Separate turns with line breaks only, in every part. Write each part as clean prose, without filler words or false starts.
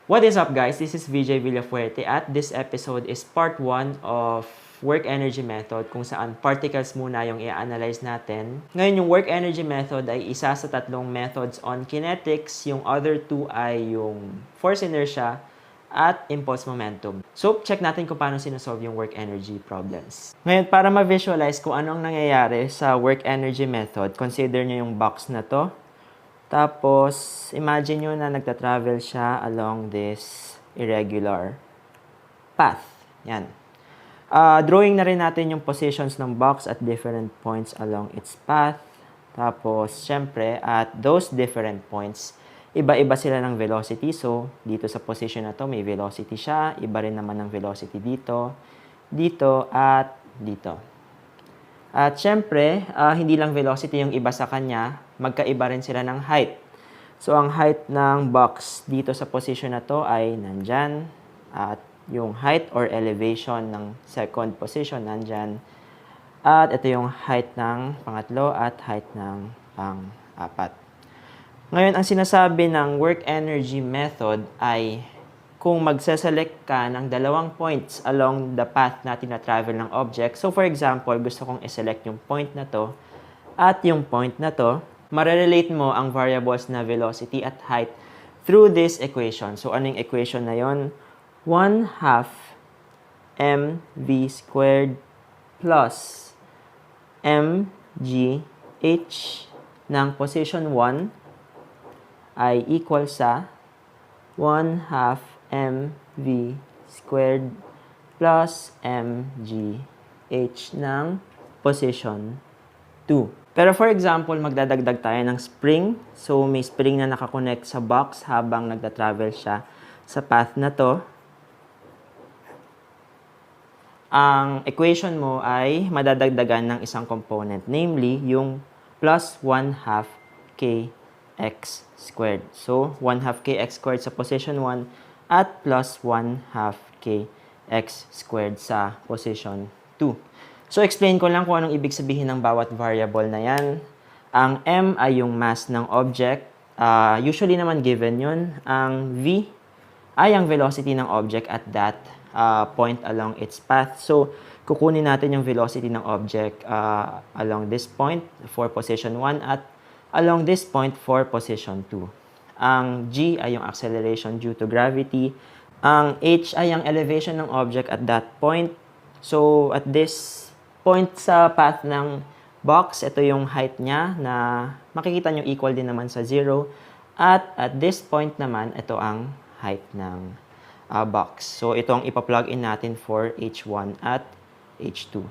What is up guys? This is VJ Villafuerte at this episode is part 1 of work energy method kung saan particles muna yung i-analyze natin. Ngayon yung work energy method ay isa sa tatlong methods on kinetics. Yung other two ay yung force inertia at impulse momentum. So, check natin kung paano sinosolve yung work energy problems. Ngayon, para ma-visualize kung ano ang nangyayari sa work energy method, consider nyo yung box na to. Tapos, imagine nyo na nagta-travel siya along this irregular path. Yan. Drawing na rin natin yung positions ng box at different points along its path. Tapos, syempre, at those different points, iba-iba sila ng velocity. So, dito sa position na to, may velocity siya. Iba rin naman ng velocity dito, dito, at dito. At syempre, hindi lang velocity yung iba sa kanya, magkaiba rin sila ng height. So, ang height ng box dito sa position na to ay nandyan. At yung height or elevation ng second position nandyan. At ito yung height ng pangatlo at height ng pang-apat. Ngayon, ang sinasabi ng work energy method ay kung magseselect ka ng dalawang points along the path na tina-travel ng object. So, for example, gusto kong iselect yung point na to at yung point na to, marerelate mo ang variables na velocity at height through this equation. So, anong equation na yon? 1/2 mv squared plus mgh ng position 1 ay equal sa 1/2 mv squared plus mgh ng position 2. Pero for example, magdadagdag tayo ng spring. So, may spring na nakakonect sa box habang nagta-travel siya sa path na to. Ang equation mo ay madadagdagan ng isang component, namely yung plus 1/2 kx squared. So, 1/2 kx squared sa position 1 at plus 1/2 kx squared sa position 2. So, explain ko lang kung anong ibig sabihin ng bawat variable na yan. Ang m ay yung mass ng object. Usually naman given yun. Ang v ay ang velocity ng object at that point along its path. So, kukunin natin yung velocity ng object along this point for position 1 at along this point for position 2. Ang g ay yung acceleration due to gravity. Ang h ay ang elevation ng object at that point. So, at this point sa path ng box, ito yung height niya na makikita nyo equal din naman sa 0. At this point naman, ito ang height ng box. So, ito ang ipa-plug in natin for H1 at H2.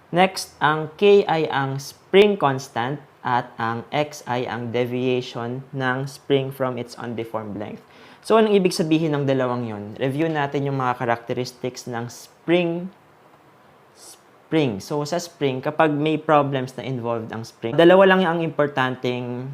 Next, ang K ay ang spring constant at ang X ay ang deviation ng spring from its undeformed length. So, anong ibig sabihin ng dalawang yon? Review natin yung mga characteristics ng spring. So, sa spring, kapag may problems na involved ang spring, dalawa lang ang importanteng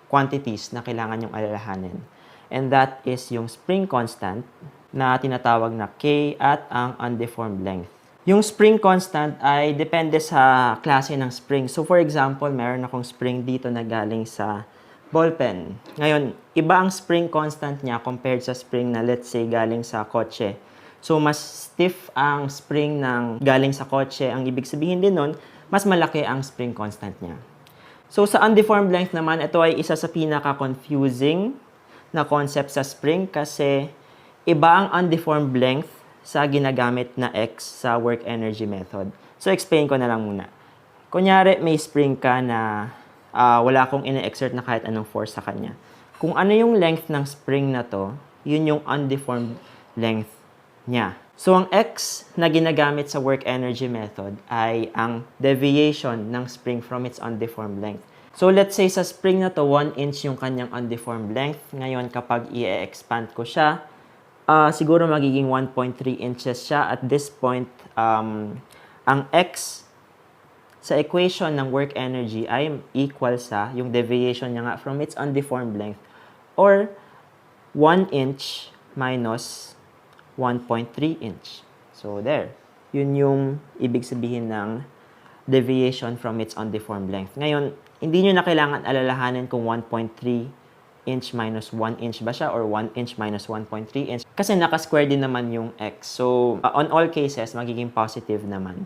quantities na kailangan yung alalahanin. And that is yung spring constant na tinatawag na K at ang undeformed length. Yung spring constant ay depende sa klase ng spring. So, for example, meron akong spring dito na galing sa ballpen. Ngayon, iba ang spring constant niya compared sa spring na let's say galing sa kotse. So, mas stiff ang spring ng galing sa kotse. Ang ibig sabihin din nun, mas malaki ang spring constant niya. So, sa undeformed length naman, ito ay isa sa pinaka-confusing na concept sa spring kasi iba ang undeformed length sa ginagamit na X sa work energy method. So, explain ko na lang muna. Kunyari, may spring ka na wala akong ine-exert na kahit anong force sa kanya. Kung ano yung length ng spring na to, yun yung undeformed length niya. So, ang X na ginagamit sa work energy method ay ang deviation ng spring from its undeformed length. So, let's say sa spring na to, 1 inch yung kanyang undeformed length. Ngayon, kapag i-expand ko siya, siguro magiging 1.3 inches siya. At this point, ang X sa equation ng work energy ay equal sa yung deviation niya nga from its undeformed length or 1 inch minus 1.3 inch. So, there. Yun yung ibig sabihin ng deviation from its undeformed length. Ngayon, hindi nyo na kailangan alalahanin kung 1.3 inch minus 1 inch ba siya or 1 inch minus 1.3 inch? Kasi naka-square din naman yung x. So, on all cases, magiging positive naman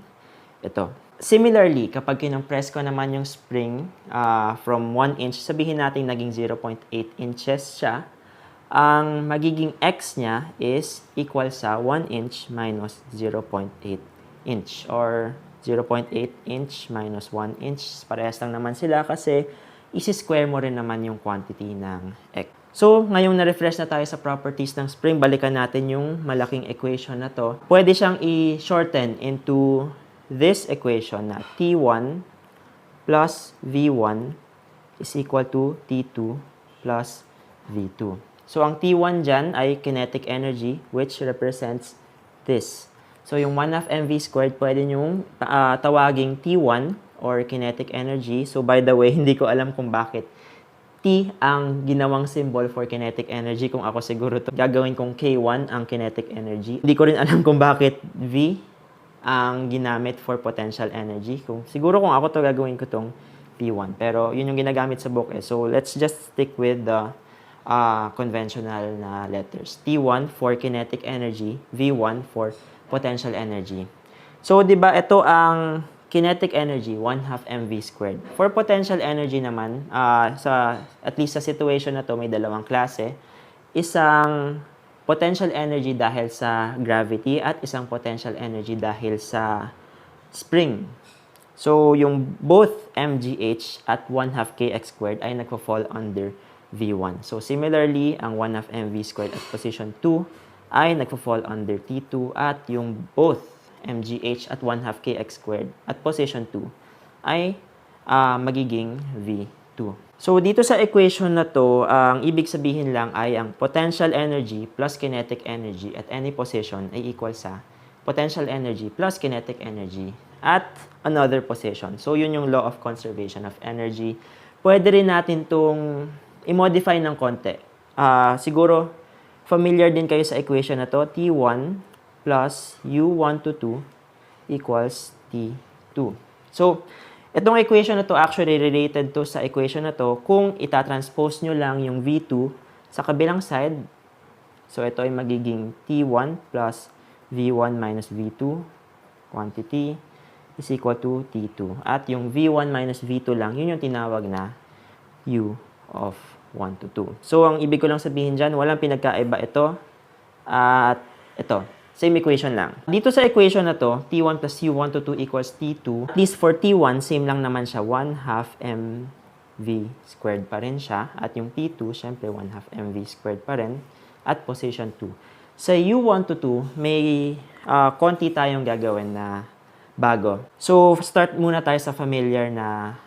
ito. Similarly, kapag kinumpress ko naman yung spring from 1 inch, sabihin natin naging 0.8 inches siya, ang magiging x niya is equal sa 1 inch minus 0.8 inch or 0.8 inch minus 1 inch. Parehas lang naman sila kasi isi-square mo rin naman yung quantity ng x. So, ngayong na-refresh na tayo sa properties ng spring, balikan natin yung malaking equation na to. Pwede siyang i-shorten into this equation na T1 plus V1 is equal to T2 plus V2. So, ang T1 dyan ay kinetic energy which represents this. So, yung 1/2 mv squared pwede nyong tawaging T1 or kinetic energy. So, by the way, hindi ko alam kung bakit T ang ginawang symbol for kinetic energy. Kung ako siguro to gagawin kong K1 ang kinetic energy. Hindi ko rin alam kung bakit V ang ginamit for potential energy. Siguro kung ako to gagawin ko tong P1. Pero yun yung ginagamit sa book eh. So, let's just stick with the conventional na letters. T1 for kinetic energy, V1 for potential energy. So, di ba ito ang kinetic energy, 1/2 mv squared. For potential energy naman, at least sa situation na to may dalawang klase. Isang potential energy dahil sa gravity at isang potential energy dahil sa spring. So, yung both mgh at 1/2 kx squared ay nagpo-fall under V1. So, similarly, ang 1/2 mv squared at position 2 ay nagpo-fall under T2 at yung both mgh at 1/2 kx squared at position 2 ay magiging V2. So, dito sa equation na to, ang ibig sabihin lang ay ang potential energy plus kinetic energy at any position ay equal sa potential energy plus kinetic energy at another position. So, yun yung law of conservation of energy. Pwede rin natin itong i-modify ng konti. Siguro, familiar din kayo sa equation na to, T1 plus U1 to 2 equals T2. So, itong equation na to actually related to sa equation na to kung itatranspose nyo lang yung V2 sa kabilang side. So, ito ay magiging T1 plus V1 minus V2 quantity is equal to T2. At yung V1 minus V2 lang, yun yung tinawag na U of 1 to 2. So, ang ibig ko lang sabihin dyan, walang pinagkaiba ito at ito. Same equation lang. Dito sa equation na to, T1 plus U1 to 2 equals T2. At least for T1, same lang naman siya. 1/2 mv squared pa rin siya. At yung T2, syempre 1/2 mv squared pa rin. At position 2. Sa U1 to 2, may konti tayong gagawin na bago. So, start muna tayo sa familiar na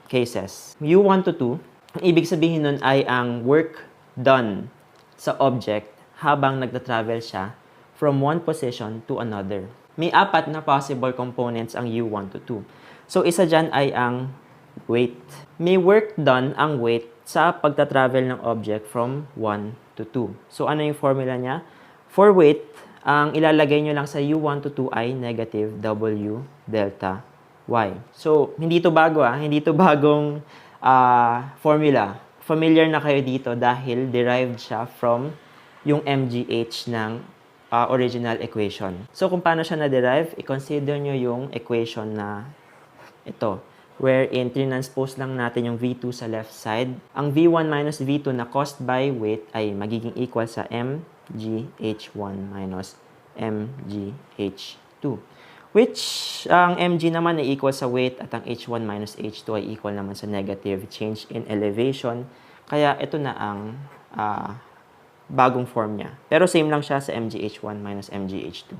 cases. U1 to 2, ang ibig sabihin nun ay ang work done sa object habang nagta-travel siya from one position to another. May 4 na possible components ang U1 to 2. So, isa dyan ay ang weight. May work done ang weight sa pagta-travel ng object from 1 to 2. So, ano yung formula niya? For weight, ang ilalagay nyo lang sa U1 to 2 ay negative W delta Y. So, hindi to bago hindi to bagong formula. Familiar na kayo dito dahil derived siya from yung mgh ng original equation. So, kung paano siya na-derive, i-consider nyo yung equation na ito, wherein transpose lang natin yung V2 sa left side. Ang V1 minus V2 na caused by weight ay magiging equal sa mgh1 minus mgh2. Which, ang mg naman ay equal sa weight at ang h1 minus h2 ay equal naman sa negative change in elevation. Kaya ito na ang bagong form niya. Pero same lang siya sa mgh1 minus mgh2.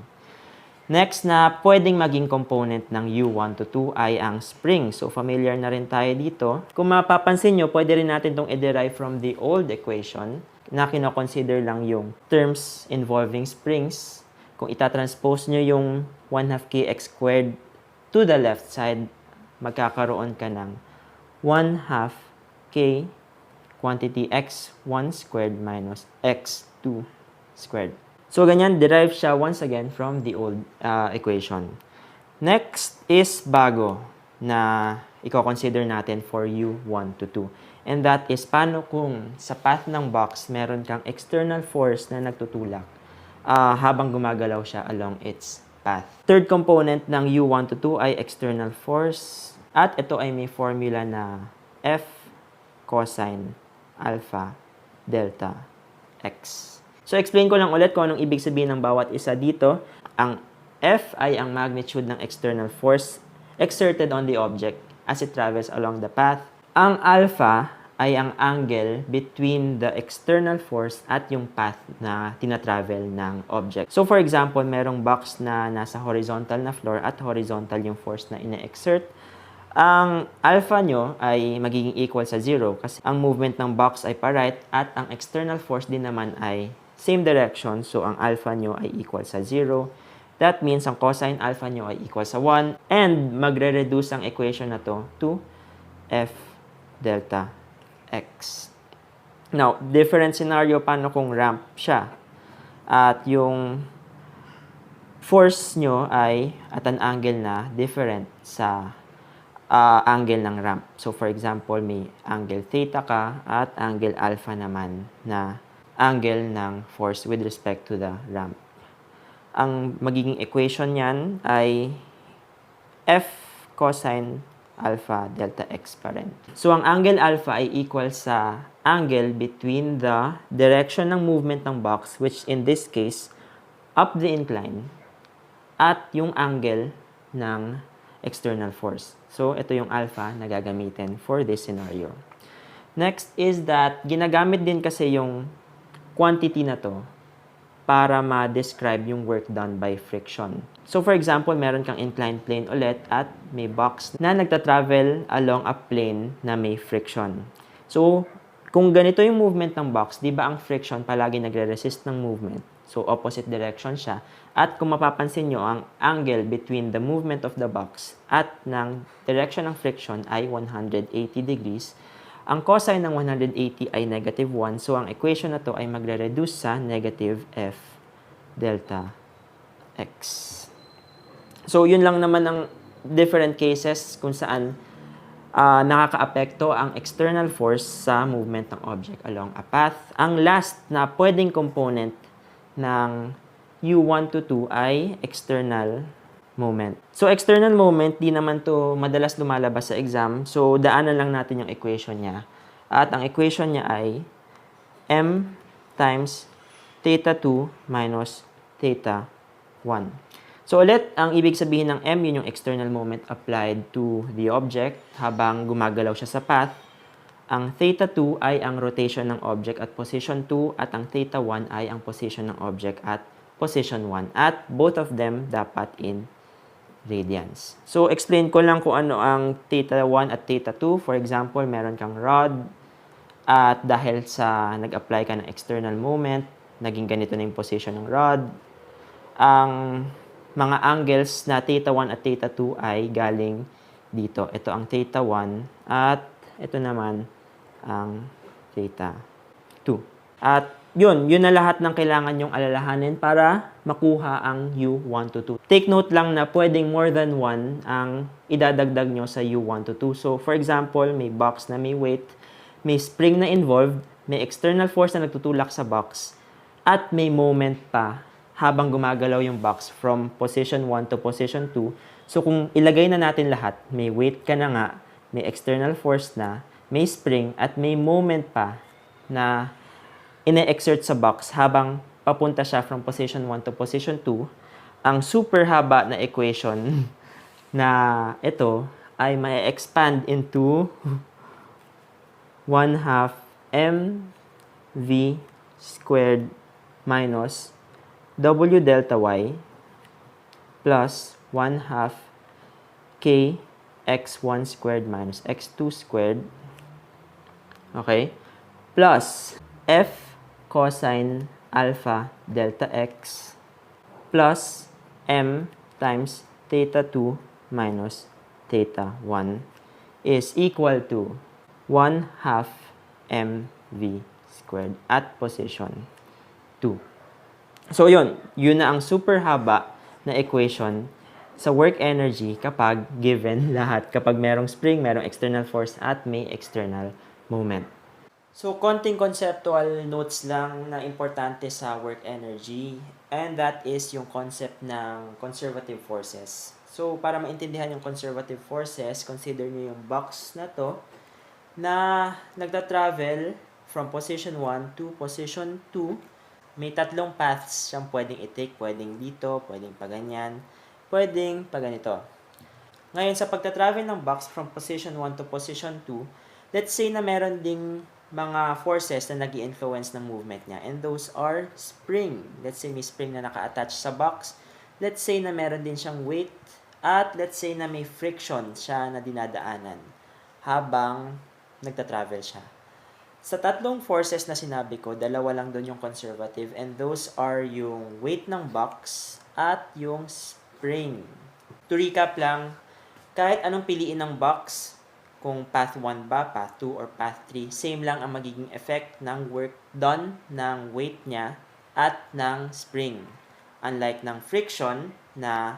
Next na pwedeng maging component ng U1 to 2 ay ang spring. So, familiar na rin tayo dito. Kung mapapansin nyo, pwede rin natin itong i-derive from the old equation na kinoconsider lang yung terms involving springs. Kung itatranspose nyo yung 1/2 kx squared to the left side, magkakaroon ka ng 1/2 k quantity x1 squared minus x2 squared. So, ganyan, derive siya once again from the old equation. Next is bago na i-consider natin for U1 to 2. And that is, paano kung sa path ng box, meron kang external force na nagtutulak habang gumagalaw siya along its path. Third component ng U1 to 2 ay external force. At ito ay may formula na F cosine alpha delta x. So, explain ko lang ulit kung anong ibig sabihin ng bawat isa dito. Ang F ay ang magnitude ng external force exerted on the object as it travels along the path. Ang alpha ay ang angle between the external force at yung path na tinatravel ng object. So, for example, merong box na nasa horizontal na floor at horizontal yung force na ine-exert. Ang alpha nyo ay magiging equal sa 0 kasi ang movement ng box ay pa-right at ang external force din naman ay same direction. So, ang alpha nyo ay equal sa 0. That means ang cosine alpha nyo ay equal sa 1 and magre-reduce ang equation na to F delta x. Now, different scenario paano kung ramp siya at yung force nyo ay at an angle na different sa angle ng ramp. So, for example, may angle theta ka at angle alpha naman na angle ng force with respect to the ramp. Ang magiging equation niyan ay F cosine alpha delta x pa rin. So, ang angle alpha ay equal sa angle between the direction ng movement ng box, which in this case, up the incline, at yung angle ng external force. So, ito yung alpha na gagamitin for this scenario. Next is that ginagamit din kasi yung quantity na to para ma-describe yung work done by friction. So, for example, meron kang inclined plane ulit at may box na nagta-travel along a plane na may friction. So, kung ganito yung movement ng box, di ba ang friction palagi nagre-resist ng movement? So, opposite direction siya. At kung mapapansin nyo, ang angle between the movement of the box at ng direction ng friction ay 180 degrees. Ang cosine ng 180 ay negative 1. So, ang equation na to ay magre-reduce sa negative F delta x. So, yun lang naman ang different cases kung saan nakaka-apekto ang external force sa movement ng object along a path. Ang last na pwedeng component ng U1 to 2 ay external moment. So, external moment, di naman to madalas lumalabas sa exam. So, daanan lang natin yung equation niya. At ang equation niya ay m times theta 2 minus theta 1. So, ulit, ang ibig sabihin ng m, yun yung external moment applied to the object habang gumagalaw siya sa path. Ang theta 2 ay ang rotation ng object at position 2 at ang theta 1 ay ang position ng object at position 1. At both of them dapat in radians. So, explain ko lang kung ano ang theta 1 at theta 2. For example, meron kang rod at dahil sa nag-apply ka ng external moment, naging ganito na yung position ng rod. Ang mga angles na theta 1 at theta 2 ay galing dito. Ito ang theta 1 at ito naman ang theta 2. At yun na lahat ng kailangan nyong alalahanin para makuha ang U1 to 2. Take note lang na pwedeng more than 1 ang idadagdag nyo sa U1 to 2. So, for example, may box na may weight, may spring na involved, may external force na nagtutulak sa box, at may moment pa habang gumagalaw yung box from position 1 to position 2. So, kung ilagay na natin lahat, may weight ka na nga, may external force na, may spring, at may moment pa na ine-exert sa box habang papunta siya from position 1 to position 2, ang super haba na equation na ito ay may expand into 1/2 mv squared minus w delta y plus 1/2 k x1 squared minus x2 squared, okay, plus f cosine alpha delta x plus m times theta 2 minus theta 1 is equal to 1/2 mv squared at position 2. So, yun na ang super haba na equation sa work energy kapag given lahat. Kapag merong spring, merong external force at may external moment. So, konting conceptual notes lang na importante sa work energy, and that is yung concept ng conservative forces. So, para maintindihan yung conservative forces, consider nyo yung box na to na nagta-travel from position 1 to position 2. May tatlong paths siyang pwedeng i-take. Pwedeng dito, pwedeng pa ganyan, pwedeng pa ganito. Ngayon, sa pagta-travel ng box from position 1 to position 2, let's say na meron ding mga forces na nag-i-influence ng movement niya. And those are spring. Let's say may spring na naka-attach sa box. Let's say na meron din siyang weight. At let's say na may friction siya na dinadaanan habang nagta-travel siya. Sa tatlong forces na sinabi ko, dalawa lang doon yung conservative. And those are yung weight ng box at yung spring. To recap lang, kahit anong piliin ng box, kung path 1 ba, path 2, or path 3, same lang ang magiging effect ng work done ng weight niya at ng spring. Unlike ng friction na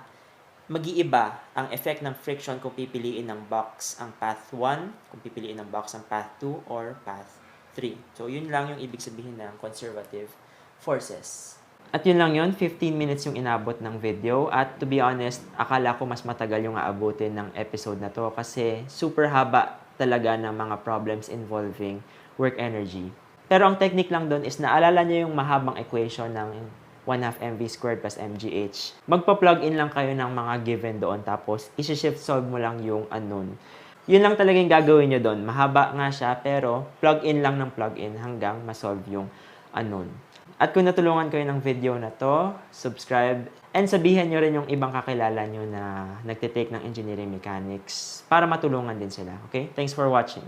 mag-iiba ang effect ng friction kung pipiliin ng box ang path 1, kung pipiliin ng box ang path 2, or path 3. So, yun lang yung ibig sabihin ng conservative forces. At yun lang yun, 15 minutes yung inabot ng video. At to be honest, akala ko mas matagal yung aabutin ng episode na to kasi super haba talaga ng mga problems involving work energy. Pero ang technique lang doon is naalala nyo yung mahabang equation ng 1/2 mv squared plus mgh. Magpa-plug in lang kayo ng mga given doon tapos isi-shift solve mo lang yung unknown. Yun lang talaga yung gagawin nyo doon. Mahaba nga siya pero plug in lang ng plug in hanggang ma-solve yung unknown. At kung natulungan kayo ng video na to, subscribe and sabihin nyo rin yung ibang kakilala nyo na nagtitake ng engineering mechanics para matulungan din sila. Okay? Thanks for watching.